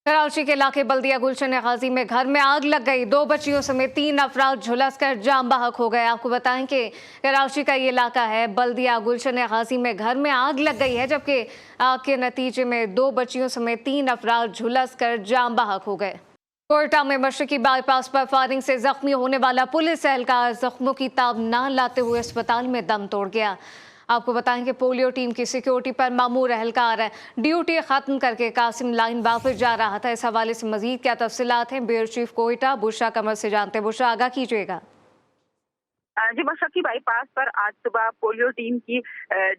कराची के इलाके बल्दिया गुलशन गाजी में घर में आग लग गई। 2 बच्चियों समेत 3 अफराद झुलसकर जाम बहक हो गए। आपको बताएं कि कराची का ये इलाका है बल्दिया गुलशन गाजी में घर में आग लग गई है, जबकि आग के नतीजे में 2 बच्चियों समेत 3 अफराद झुलसकर जाम बहक हो गए। कोयटा में मशरकी बाईपास पर फायरिंग से जख्मी होने वाला पुलिस एहलकार जख्मों की ताब न लाते हुए अस्पताल में दम तोड़ गया। आपको बताएं कि पोलियो टीम की सिक्योरिटी पर मामूर एहलकार ड्यूटी खत्म करके कासिम लाइन वापस जा रहा था। इस हवाले से मजीद क्या तफसीलात हैं, ब्यूरो चीफ कोयटा बुशरा कमर से जानते हैं। बुशरा, आगाह कीजिएगा। जी, मशरकी बाईपास पर आज सुबह पोलियो टीम की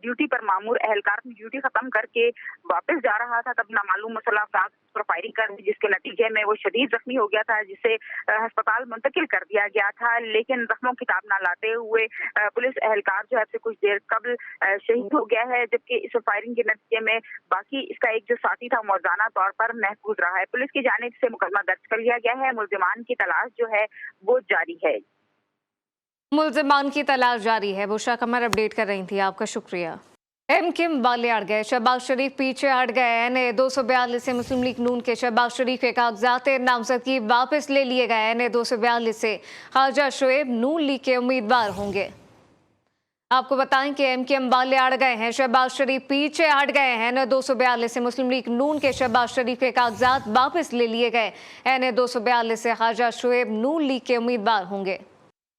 ड्यूटी पर मामूर एहलकार ड्यूटी खत्म करके वापस जा रहा था, तब नामालूम मुसल्लह पर फायरिंग कर दी, जिसके नतीजे में वो शदीद जख्मी हो गया था, जिसे अस्पताल मुंतकिल कर दिया गया था। लेकिन जख्मों की ताब न लाते हुए पुलिस एहलकार जो है कुछ देर कबल शहीद हो गया है, जबकि इस फायरिंग के नतीजे में बाकी इसका एक जो साथी था मौजाना तौर पर महफूज रहा है। पुलिस की जानिब से मुकदमा दर्ज कर लिया गया है। मुल्जिमान की तलाश जो है वो जारी है। मुल्जिमान की तलाश जारी है। बुशरा कमर अपडेट कर रही थी, आपका शुक्रिया। एमकेएम वाले अड़ गए, शहबाज शरीफ पीछे हट गए। एनए 242 से मुस्लिम लीग नून के शहबाज शरीफ के कागजात नामजदगी वापस ले लिए गए। एनए 242 से ख्वाजा शोएब नून लीग के उम्मीदवार होंगे। आपको बताएं कि एमकेएम वाले अड़ गए हैं, शहबाज शरीफ पीछे हट गए हैं। एनए 242 से मुस्लिम लीग नून के शहबाज शरीफ के कागजात वापस ले लिए गए। एनए 242 से ख्वाजा शोएब नून लीग के उम्मीदवार होंगे।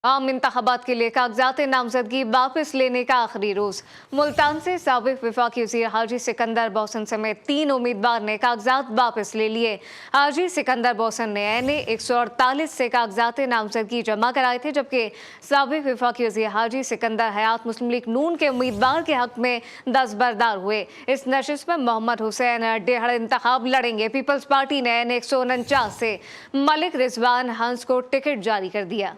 आम इंतखाबात के लिए कागजात नामजदगी वापस लेने का आखिरी रोज। मुल्तान से साबिक वफाकी वज़ीर हाजी सिकंदर बोसन समेत 3 उम्मीदवार ने कागजात वापस ले लिए। हाजी सिकंदर बोसन ने एनए 148 से कागजात नामजदगी जमा कराए थे, जबकि साबिक वफाकी वज़ीर हाजी सिकंदर हयात मुस्लिम लीग नून के उम्मीदवार के हक में दस्तबरदार हुए। इस नशिस्त में मोहम्मद हुसैन डेहड़ इंतखाब लड़ेंगे। पीपल्स पार्टी ने एनए 149 से मलिक रिजवान हंस को टिकट जारी कर दिया।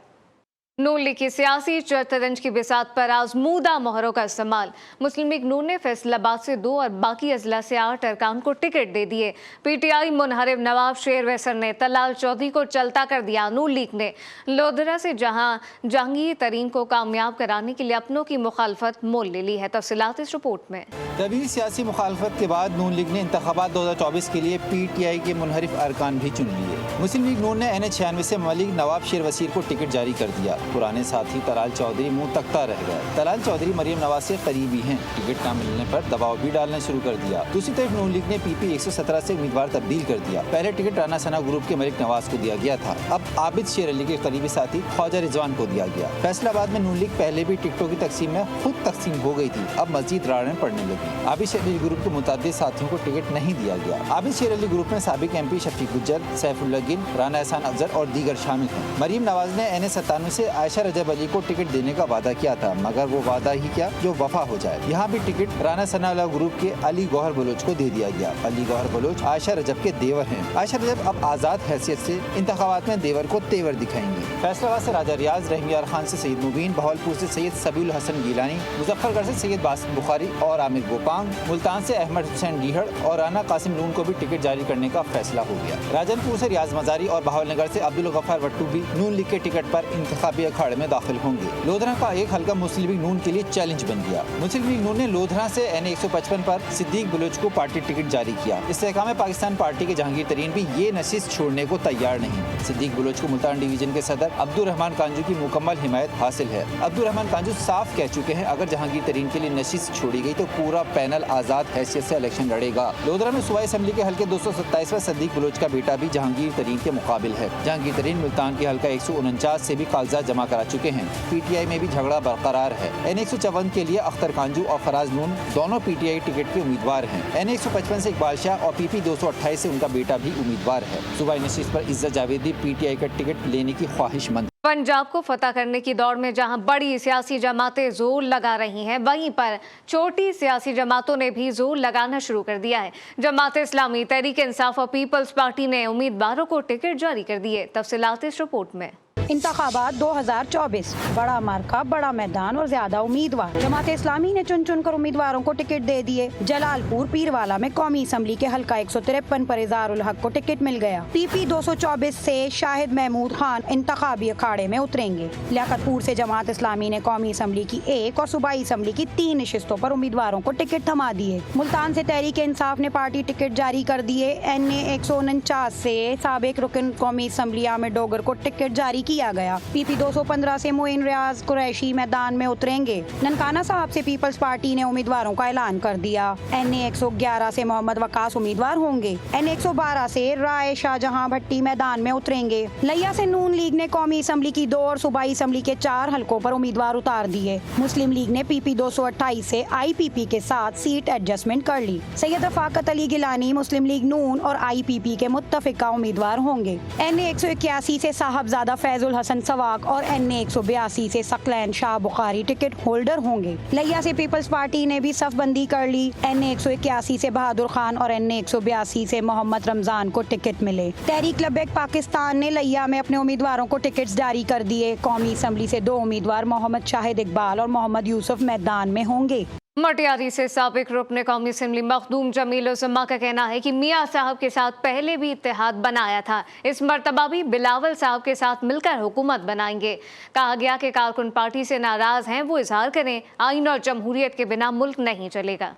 नून लीग की सियासी चरतरंज की बिसात पर आजमूदा मोहरों का इस्तेमाल। मुस्लिम लीग नून ने फैसलाबाद से 2 और बाकी अजला से 8 अरकान को टिकट दे दिए। पीटीआई मुनहरिफ नवाब शेर वैसर ने तलाल चौधरी को चलता कर दिया। नून लीग ने लोधरा से जहांगीर तरीन को कामयाब कराने के लिए अपनों की मुखालफत मोल ले ली है। तफसीलात इस रिपोर्ट में। तवील सियासी मुखालफत के बाद नून लीग ने इंतखाबात 2024 के लिए पीटीआई के मुनहरिफ अरकान भी चुन लिए। मुस्लिम लीग नून ने एनए 96 से मलिक नवाब शेर वसीर को टिकट जारी कर दिया। पुराने साथी तलाल चौधरी मुंह तकता रह गए। तलाल चौधरी मरियम नवाज से करीबी हैं, टिकट न मिलने पर दबाव भी डालना शुरू कर दिया। दूसरी तरफ नून लीग ने पीपी 117 से उम्मीदवार तब्दील कर दिया। पहले टिकट राना सना ग्रुप के मलिक नवाज को दिया गया था, अब आबिद शेर अली के करीबी साथी ख्वाजा रिजवान को दिया गया। फैसलाबाद में नून लीग पहले भी टिकटों की तकसीम में खुद तकसीम हो गई थी, अब मजीद राड़ें पड़ने लगी। आबिद शेर अली ग्रुप के मुताबिक साथियों को टिकट नहीं दिया गया। आबिद शेर अली ग्रुप में साबिक MP शफीक गुज्जर, सैफुल्लाह गिल, राना एहसान अफजल और दीगर शामिल हैं। मरियम नवाज ने एनए 97 से आयशा रजब अली को टिकट देने का वादा किया था, मगर वो वादा ही क्या जो वफा हो जाए। यहाँ भी टिकट राना सनाउल्लाह ग्रुप के अली गौहर बलोच को दे दिया गया। अली गौहर बलोच आयशा रजब के देवर हैं। आयशा रजब अब आज़ाद हैसियत से इंतखाबात में देवर को तेवर दिखाएंगी। फैसलाबाद से राजा रियाज, रहमियार खान से सैयद मुबीन, बहावलपुर से सैयद सबीउल हसन गीलानी, मुजफ्फरगढ़ से सैयद बासिम बुखारी और आमिर गोपांग, मुल्तान से अहमद हुसैन गीहड़ और राना कासिम नून को भी टिकट जारी करने का फैसला हो गया। राजनपुर से रियाज मजारी और बहावलनगर से अब्दुल गफ्फार वट्टू भी नून लीग के टिकट पर इंतखाबी अखाड़े में दाखिल होंगे। लोधरा का एक हल्का मुस्लिम लीग नून के लिए चैलेंज बन गया। मुस्लिम लीग नून ने लोधरा से एनए 155 पर सिद्दीक बलोच को पार्टी टिकट जारी किया। इस्तेहकाम पाकिस्तान पार्टी के जहांगीर तरीन भी ये नशिस्त छोड़ने को तैयार नहीं। सिद्दीक बलोच को मुल्तान डिवीजन के सदर अब्दुल रहमान कांजू की मुकम्मल हिमायत हासिल है। अब्दुल रहमान कांजू साफ कह चुके हैं, अगर जहांगीर तरीन के लिए नशिस्त छोड़ी गई तो पूरा पैनल आज़ाद हैसियत से इलेक्शन लड़ेगा। लोधरा में सूबाई असेंबली के हल्के 227 में सिद्दीक बलोच का बेटा भी जहांगीर तरीन के मुकाबिल है। जहांगीर तरीन मुल्तान के हल्का 149 से भी कागजात जमा करा चुके हैं। पीटीआई में भी झगड़ा बरकरार है। एनए 154 के लिए अख्तर कांजू और फराज नून दोनों पीटीआई टिकट के उम्मीदवार हैं। एनए 155 से इकबाल शाह और पीपी 228 से उनका बेटा भी उम्मीदवार है। सूबाई नशिस्त पर इज्जत जावेद भी पीटीआई का टिकट लेने की ख्वाहिशमंद। पंजाब को फतह करने की दौड़ में जहां बड़ी सियासी जमातें जोर लगा रही हैं, वहीं पर छोटी सियासी जमातों ने भी जोर लगाना शुरू कर दिया है। जमात इस्लामी, तहरीक इंसाफ और पीपल्स पार्टी ने उम्मीदवारों को टिकट जारी कर दिए। तफसीलात इस रिपोर्ट में। इंतखाबात 2024, बड़ा मार्का, बड़ा मैदान और ज्यादा उम्मीदवार। जमात इस्लामी ने चुन चुन कर उम्मीदवारों को टिकट दे दिए। जलालपुर पीरवाला में कौमी असम्बली के हल्का 153 पर इज़हारुल हक को टिकट मिल गया। PP 224 से शाहिद महमूद खान इंतखाबी अखाड़े में उतरेंगे। लियाकतपुर से जमात इस्लामी ने कौमी असम्बली की 1 और सूबाई असम्बली की 3 नशिस्तों पर उम्मीदवारों को टिकट थमा दिए। मुल्तान से तहरीक इंसाफ ने पार्टी टिकट जारी कर दिए। NA 149 से साबिक रुकन कौमी असम्बली आमिर डोगर को टिकट जारी किया गया। PP 215 से मोइन रियाज कुरैशी मैदान में उतरेंगे। ननकाना साहब से पीपल्स पार्टी ने उम्मीदवारों का ऐलान कर दिया। NA 111 से मोहम्मद वकास उम्मीदवार होंगे। NA 112 से राय शाहजहां भट्टी मैदान में उतरेंगे। लिया से नून लीग ने कौमी असम्बली की 2 और सूबाई असम्बली के 4 हलकों पर उम्मीदवार उतार दिए। मुस्लिम लीग ने PP 228 से IPP के साथ सीट एडजस्टमेंट कर ली। सैयद रफाकत अली गिलानी मुस्लिम लीग नून और IPP के मुत्तफिका उम्मीदवार होंगे। NA 181 से साहबजादा फैजुल हसन सवाक और NA 182 से सकलैन शाह बुखारी टिकट होल्डर होंगे। लिया से पीपल्स पार्टी ने भी सफबंदी कर ली। NA 181 से बहादुर खान और NA 182 से मोहम्मद रमजान को टिकट मिले। तहरीक लब्बैक पाकिस्तान ने लिया में अपने उम्मीदवारों को टिकट्स जारी कर दिए। कौमी असम्बली से 2 उम्मीदवार मोहम्मद शाहिद इकबाल और मोहम्मद यूसुफ मैदान में होंगे। मटियारी से साबिक रुकन कौमी असम्बली मखदूम जमील उज़्ज़मा का कहना है कि मियाँ साहब के साथ पहले भी इत्तेहाद बनाया था, इस मरतबा भी बिलावल साहब के साथ मिलकर हुकूमत बनाएंगे। कहा गया कि कारकुन पार्टी से नाराज हैं, वो इजहार करें, आइन और जमहूरियत के बिना मुल्क नहीं चलेगा।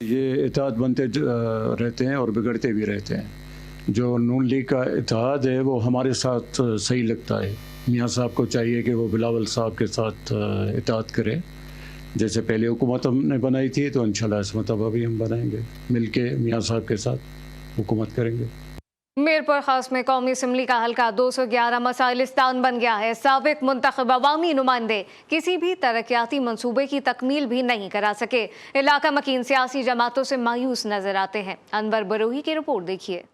ये इत्तेहाद बनते रहते हैं और बिगड़ते भी रहते हैं। जो नून लीग का इत्तेहाद है वो हमारे साथ सही लगता है। मियाँ साहब को चाहिए कि वो बिलावल साहब के साथ इत्तेहाद करें। जैसे पहले हुकूमत हमने बनाई थी तो इंशाल्लाह इस मरतबा भी हम बनाएंगे, मिलके मियाँ साहब के साथ हुकूमत करेंगे। मीरपुर खास में कौमी असम्बली का हल्का 211 मसाइलिस्तान बन गया है। साबिक मुंतखब अवामी नुमाइंदे किसी भी तरक्याती मंसूबे की तकमील भी नहीं करा सके। इलाका मकीन सियासी जमातों से मायूस नजर आते हैं। अनवर बरोही की रिपोर्ट देखिए।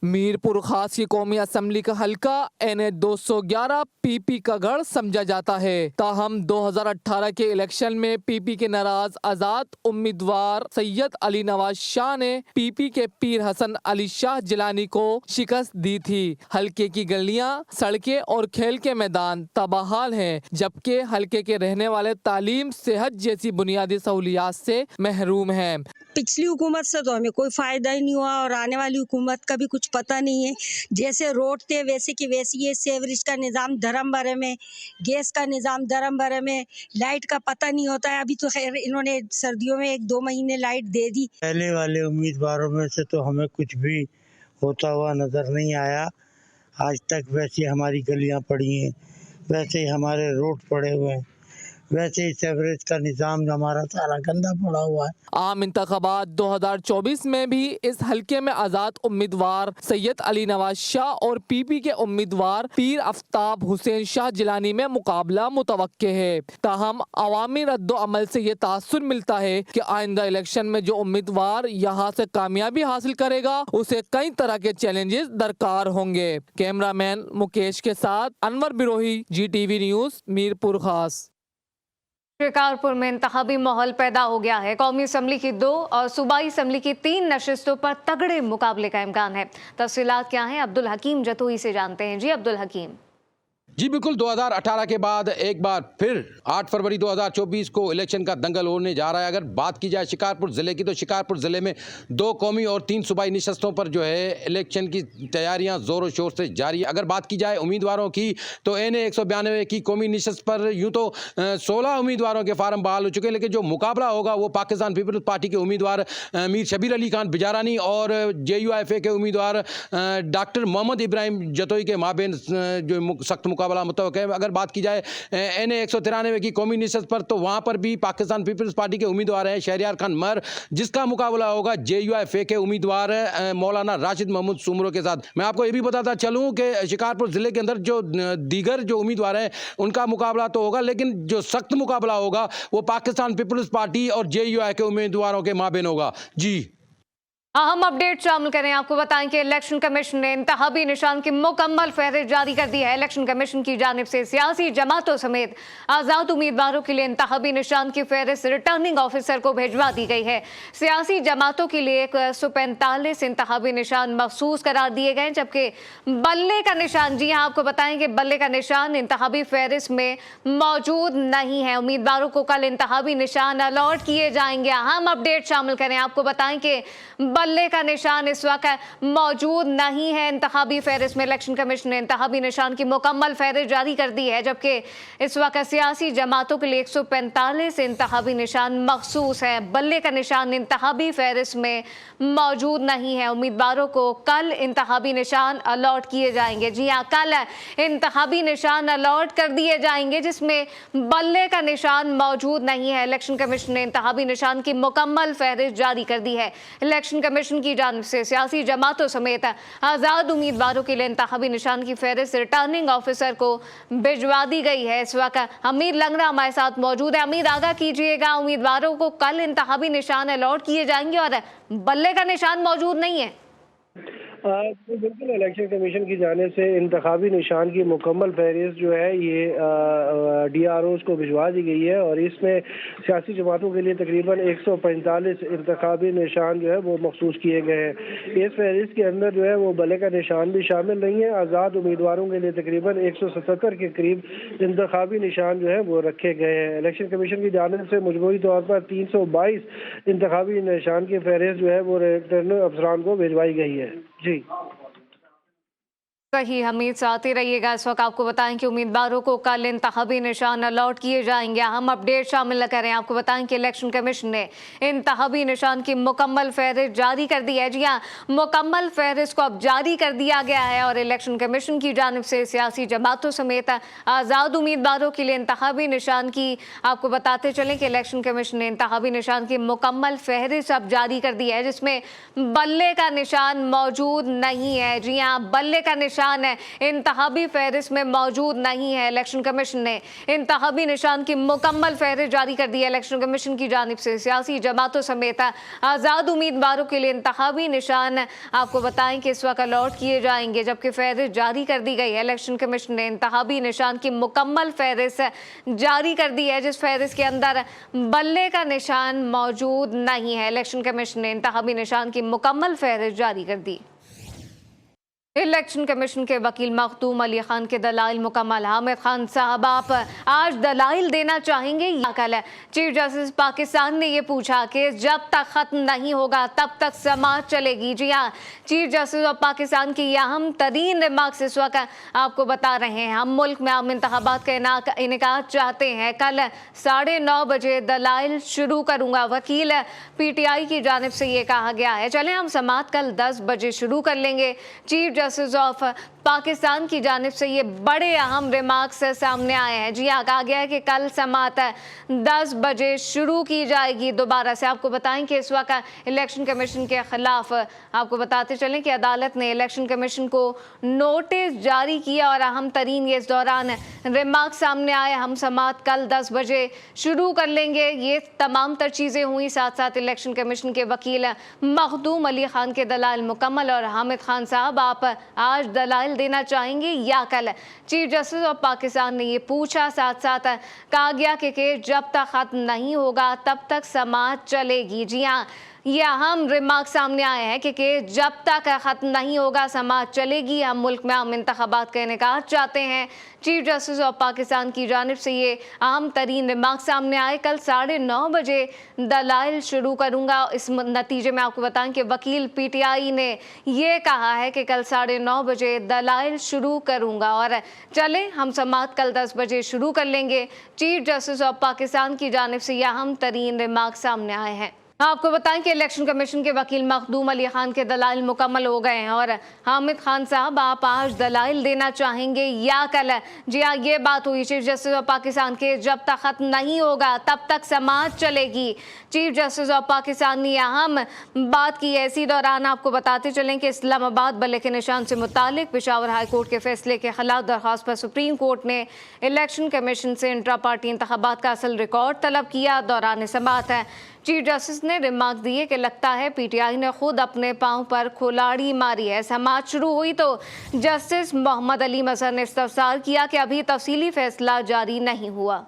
मीरपुर खास की कौमी असम्बली का हल्का NA 211 PP का गढ़ समझा जाता है। ताहम 2018 के इलेक्शन में PP के नाराज आजाद उम्मीदवार सैयद अली नवाज शाह ने PP के पीर हसन अली शाह जिलानी को शिकस्त दी थी। हल्के की गलियां, सड़कें और खेल के मैदान तबाहाल हैं, जबकि हल्के के रहने वाले तालीम, सेहत जैसी बुनियादी सहूलियात से महरूम हैं। पिछली हुकूमत से तो हमें कोई फ़ायदा ही नहीं हुआ और आने वाली हुकूमत का भी कुछ पता नहीं है। जैसे रोड थे वैसे की वैसी ये सेवरेज का निज़ाम धर्म भरे में, गैस का निज़ाम धर्म भरे में, लाइट का पता नहीं होता है। अभी तो खैर इन्होंने सर्दियों में 1-2 महीने लाइट दे दी। पहले वाले उम्मीदवारों में से तो हमें कुछ भी होता हुआ नज़र नहीं आया। आज तक वैसे हमारी गलियाँ पड़ी हैं, वैसे ही हमारे रोड पड़े हुए हैं, वैसे ही सेवरेज का निज़ाम हमारा सारा गंदा पड़ा हुआ है। आम इंतखाबात 2024 में भी इस हल्के में आज़ाद उम्मीदवार सैयद अली नवाज शाह और PP के उम्मीदवार पीर आफ्ताब हुसैन शाह जिलानी में मुकाबला मुतवक्के है। ताहम अवामी रद्दो अमल से ये तासुर मिलता है कि आइंदा इलेक्शन में जो उम्मीदवार यहाँ से कामयाबी हासिल करेगा उसे कई तरह के चैलेंजेस दरकार होंगे। कैमरामैन मुकेश के साथ अनवर बिरोही, GTV न्यूज़, मीरपुर खास। शिकारपुर में इंतखाबी माहौल पैदा हो गया है। कौमी असम्बली की 2 और सूबाई असम्बली की 3 नशिस्तों पर तगड़े मुकाबले का इम्कान है। तफसीलात क्या हैं, अब्दुल हकीम जतोई से जानते हैं। जी अब्दुल हकीम। जी बिल्कुल, 2018 के बाद एक बार फिर 8 फरवरी 2024 को इलेक्शन का दंगल होने जा रहा है। अगर बात की जाए शिकारपुर ज़िले की तो शिकारपुर ज़िले में 2 कौमी और 3 सूबाई नशस्तों पर जो है इलेक्शन की तैयारियां ज़ोरों शोर से जारी है। अगर बात की जाए उम्मीदवारों की तो NA 192 की कौमी नशस्त पर यूँ तो 16 उम्मीदवारों के फार्म बहाल हो चुके हैं, लेकिन जो मुकाबला होगा वो पाकिस्तान पीपल्स पार्टी के उम्मीदवार मीर शबीर अली खान बिजारानी और JUIFA के उम्मीदवार डॉक्टर मोहम्मद इब्राहिम जतोई के माबेन जो सख्त मुकाबला मुतवक्किल है। अगर बात की जाए NA 193 की कौमी नशस्त पर तो वहाँ पर भी पाकिस्तान पीपल्स पार्टी के उम्मीदवार हैं शहरियार खान मर, जिसका मुकाबला होगा JUIFA के उम्मीदवार मौलाना राशिद महमूद सुमरो के साथ। मैं आपको ये भी बताता चलूँ कि शिकारपुर ज़िले के अंदर जो दीगर जो उम्मीदवार हैं उनका मुकाबला तो होगा, लेकिन जो सख्त मुकाबला होगा वो पाकिस्तान पीपल्स पार्टी और JUIFA के उम्मीदवारों के माबेन होगा। जी। अहम अपडेट शामिल करें। आपको बताएं कि इलेक्शन कमीशन ने इंतखाबी निशान की मुकम्मल फहरिस्त जारी कर दी है। इलेक्शन कमीशन की जानिब से सियासी जमातों समेत आज़ाद उम्मीदवारों के लिए इंतखाबी निशान की फहरिस्त रिटर्निंग ऑफिसर को भिजवा दी गई है। सियासी जमातों के लिए 145 इंतखाबी निशान मखसूस करार दिए गए, जबकि बल्ले का निशान, जी हाँ आपको बताएं कि बल्ले का निशान इंतखाबी फहरिस्त में मौजूद नहीं है। उम्मीदवारों को कल इंतखाबी निशान अलॉट किए जाएंगे। अहम अपडेट शामिल करें। आपको बताएं कि बल्ले का निशान इस वक्त मौजूद नहीं है इंतखाबी फहरिस्त में। इलेक्शन कमीशन ने इंतखाबी निशान की मुकम्मल फहरिस्त जारी कर दी है, जबकि इस वक्त सियासी जमातों के लिए 145 इंतखाबी निशान मखसूस है। बल्ले का निशान इंतखाबी फहरिस्त में मौजूद नहीं है। उम्मीदवारों को कल इंतखाबी निशान अलॉट किए जाएंगे। जी हाँ, कल इंतखाबी निशान अलॉट कर दिए जाएंगे जिसमें बल्ले का निशान मौजूद नहीं है। इलेक्शन कमीशन ने इंतखाबी निशान की मुकम्मल फहरिस्त जारी कर दी है। इलेक्शन कमीशन की जानिब से सियासी जमातों समेत आज़ाद उम्मीदवारों के लिए इंतखाबी निशान की फहरिस्त रिटर्निंग ऑफिसर को भिजवा दी गई है। इस वक्त अमीर लंगड़ा हमारे साथ मौजूद है। अमीर, आगाह कीजिएगा, उम्मीदवारों को कल इंतखाबी निशान अलॉट किए जाएंगे और बल्ले का निशान मौजूद नहीं है। तो बिल्कुल इलेक्शन कमीशन की जानिब से इंतखाबी निशान की मुकम्मल फहरिस्त जो है ये DROs को भिजवा दी गई है और इसमें सियासी जमातों के लिए तकरीबन 145 इंतखाबी निशान जो है वो मखसूस किए गए हैं। इस फहरिस्त के अंदर जो है वो बल्ले का निशान भी शामिल नहीं है। आज़ाद उम्मीदवारों के लिए तकरीबन 177 के करीब इंतखाबी निशान जो है वो रखे गए हैं। इलेक्शन कमीशन की जानिब से मजमूई तौर पर 322 इंतखाबी निशान की फहरिस्त जो है वो रिटर्निंग अफसरान को भिजवाई गई है। जी सही, हमीद साथ ही रहिएगा। इस वक्त आपको बताएं कि उम्मीदवारों को कल इंतखाबी निशान अलॉट किए जाएंगे। हम अपडेट शामिल न करें। आपको बताएं कि इलेक्शन कमीशन ने इंतखाबी निशान की मुकम्मल फहरिस्त जारी कर दी है। जी हाँ, मुकम्मल फहरिस्त को अब जारी कर दिया गया है और इलेक्शन कमीशन की जानिब से सियासी जमातों समेत आज़ाद उम्मीदवारों के लिए इंतखाबी निशान की, आपको बताते चलें कि इलेक्शन कमीशन ने इंतखाबी निशान की मुकम्मल फहरिस्त अब जारी कर दी है जिसमें बल्ले का निशान मौजूद नहीं है। जी हाँ, बल्ले का निशान इंतखाबी फहरिस्त में मौजूद नहीं है। इलेक्शन कमीशन ने इंतखाबी निशान की मुकम्मल फहरिस्त जारी कर दी है। इलेक्शन कमीशन की जानिब से सियासी जमातों समेत आज़ाद उम्मीदवारों के लिए इंतखाबी निशान, आपको बताएं कि इस वक्त अलॉट किए जाएंगे, जबकि फहरिस्त जारी कर दी गई है। इलेक्शन कमीशन ने इंतखाबी निशान की मुकम्मल फहरिस्त जारी कर दी है जिस फहरिस्त के अंदर बल्ले का निशान मौजूद नहीं है। इलेक्शन कमीशन ने इंतखाबी निशान की मुकम्मल फहरिस्त जारी कर दी। इलेक्शन कमीशन के वकील मखदूम अली खान के दलाइल मुकम्मल। हामिद खान साहब, आप आज दलाइल देना चाहेंगे या कल? चीफ जस्टिस पाकिस्तान ने ये पूछा कि जब तक खत्म नहीं होगा तब तक समाअत चलेगी। जी हाँ, चीफ जस्टिस ऑफ पाकिस्तान की यह अहम तरीन रिमार्क्स इस वक्त आपको बता रहे हैं। हम मुल्क में आम इंतखाबात का इनेकाद चाहते हैं। कल 9:30 बजे दलाइल शुरू करूँगा। वकील PTI की जानिब से ये कहा गया है। चलें, हम समाअत कल 10 बजे शुरू कर लेंगे। चीफ जस्टिस ऑफ पाकिस्तान की जानिब से ये बड़े अहम रिमार्क्स सामने आए हैं। जी हाँ, कहा गया है कि कल समाअत 10 बजे शुरू की जाएगी। दोबारा से आपको बताएं कि इस वक्त इलेक्शन कमीशन के खिलाफ, आपको बताते चलें कि अदालत ने इलेक्शन कमीशन को नोटिस जारी किया और अहम तरीन ये इस दौरान रिमार्क सामने आए। हम समाअत कल 10 बजे शुरू कर लेंगे। ये तमाम तर चीज़ें हुई। साथ साथ इलेक्शन कमीशन के वकील मखदूम अली खान के दलाइल मुकम्मल। और हामिद खान साहब, आप आज दलाइल देना चाहेंगे या कल? चीफ जस्टिस ऑफ पाकिस्तान ने ये पूछा। साथ साथ कहा गया कि जब तक खत्म नहीं होगा तब तक समाअत चलेगी। जी हाँ, ये अहम रिमार्क सामने आए हैं कि जब तक ख़त्म नहीं होगा समाअत चलेगी। हम मुल्क में आम इंतखाबात का इनेकाद चाहते हैं। चीफ जस्टिस ऑफ पाकिस्तान की जानिब से ये अहम तरीन रिमार्क सामने आए। कल 9:30 बजे दलाइल शुरू करूँगा। इस नतीजे में आपको बताएं कि वकील PTI ने ये कहा है कि कल 9:30 बजे दलाइल शुरू करूँगा। और चलें, हम समाअत कल 10 बजे शुरू कर लेंगे। चीफ जस्टिस ऑफ पाकिस्तान की जानिब से ये अहम तरीन रिमार्क सामने आए हैं। आपको बताएं कि इलेक्शन कमीशन के वकील मखदूम अली खान के दलाइल मुकम्मल हो गए हैं। और हामिद खान साहब, आप आज दलाइल देना चाहेंगे या कल? जी हाँ, ये बात हुई चीफ जस्टिस ऑफ पाकिस्तान के जब तक ख़त्म नहीं होगा तब तक समाअत चलेगी। चीफ जस्टिस ऑफ पाकिस्तान ने अहम बात की है। इसी दौरान आपको बताते चलें कि इस्लामाबाद बल्ले के निशान से मुतालिक पेशावर हाई कोर्ट के फैसले के खिलाफ दरख्वास्त पर सुप्रीम कोर्ट ने इलेक्शन कमीशन से इंट्रा पार्टी इंतखाबात का असल रिकॉर्ड तलब किया। दौरान समाअत है चीफ जस्टिस ने रिमार्क दिए कि लगता है पीटीआई ने खुद अपने पांव पर कुल्हाड़ी मारी है। समाअत शुरू हुई तो जस्टिस मोहम्मद अली मजहर ने इस्तफसार किया कि अभी तफसीली फैसला जारी नहीं हुआ।